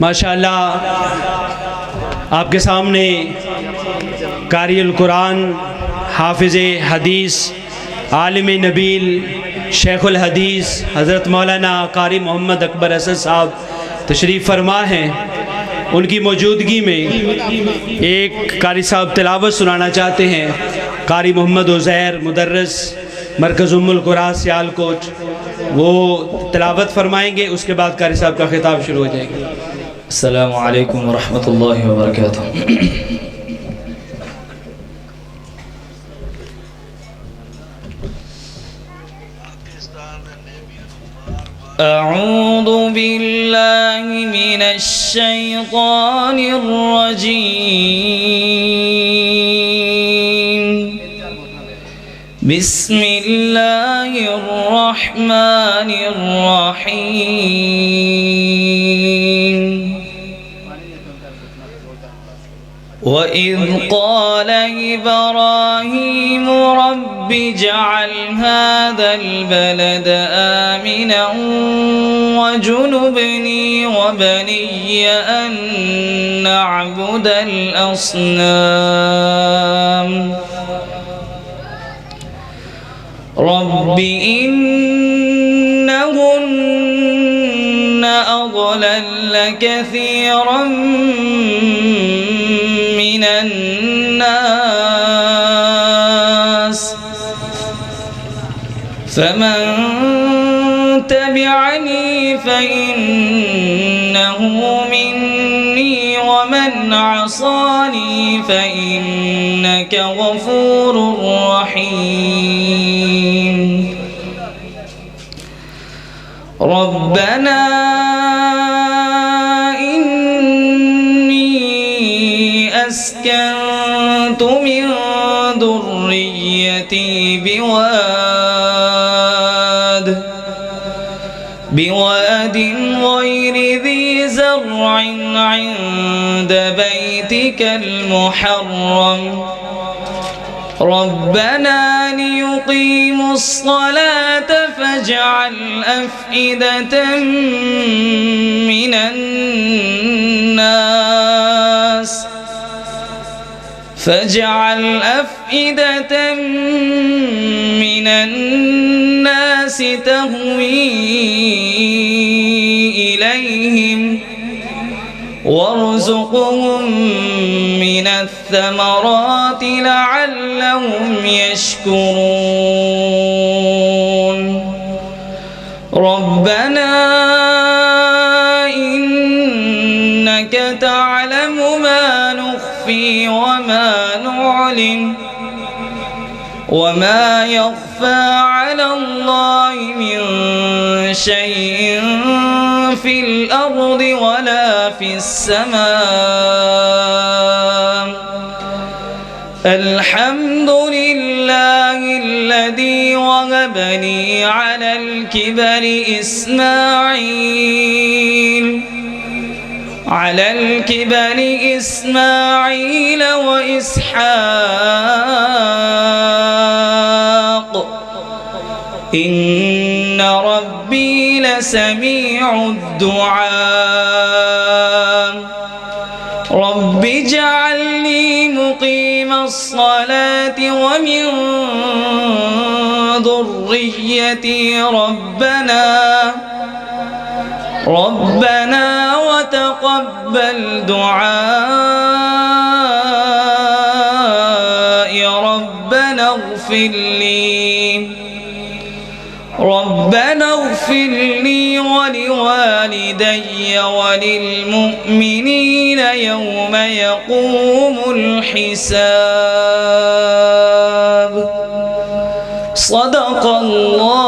माशाअल्लाह आपके सामने कारियुल कुरान, हाफिज़ हदीस, आलिम नबील, शेखुल हदीस हज़रत मौलाना कारी मोहम्मद अकबर असद साहब तशरीफ़ फरमा हैं। उनकी मौजूदगी में एक कारी साहब तिलावत सुनाना चाहते हैं। कारी मोहम्मद उज़ैर मुदर्रिस मरकज़ उम्मुल कुरा सियालकोट, वो तिलावत फरमाएंगे। उसके बाद कारी साहब का खिताब शुरू हो जाएगा। अस्सलामु अलैकुम वरहमतुल्लाहि वबरकातुहू। अऊज़ु बिल्लाहि मिनश शैतानिर रजीम। बिस्मिल्लाहिर रहमानिर रहीम। वइज़ क़ाल इब्राहीम रब्बि इजअल हाज़ल बलद आमिनन वजुनुबनी वबनिय्य अन नअबुदल अस्नाम। रब्बि इन्नहुन्न अضلल्न कसीरन मिनन नास फमन तबिअनी फइन्नहु मिन्नी वमन असानी फइन्नक गफूरुर रहीम। रब्बना अस्कन्तु मिन दुर्रिय्यती बिवाद गैरि ज़ी ज़र्अइन इन्द बैतिकल मुहर्रम रब्बना लियुक़ीमुस्सलात फजअल अफ़इदतम मिन الناس تهوي إليهم وارزقهم من الثمرات لعلهم يشكرون ربنا إنك تعلم ما نخفي وما نعلن وما يخفى على الله من شيء في الأرض ولا في السماء الحمد لله الذي وهب لي على الكبر إسماعيل وإسحاق إن ربي لسميع الدعاء رب اجعلني مقيم الصلاة ومن ذريتي ربنا وتقبل دعائي ربنا اغفر لي ولوالدي وللمؤمنين يوم يقوم الحساب صدق الله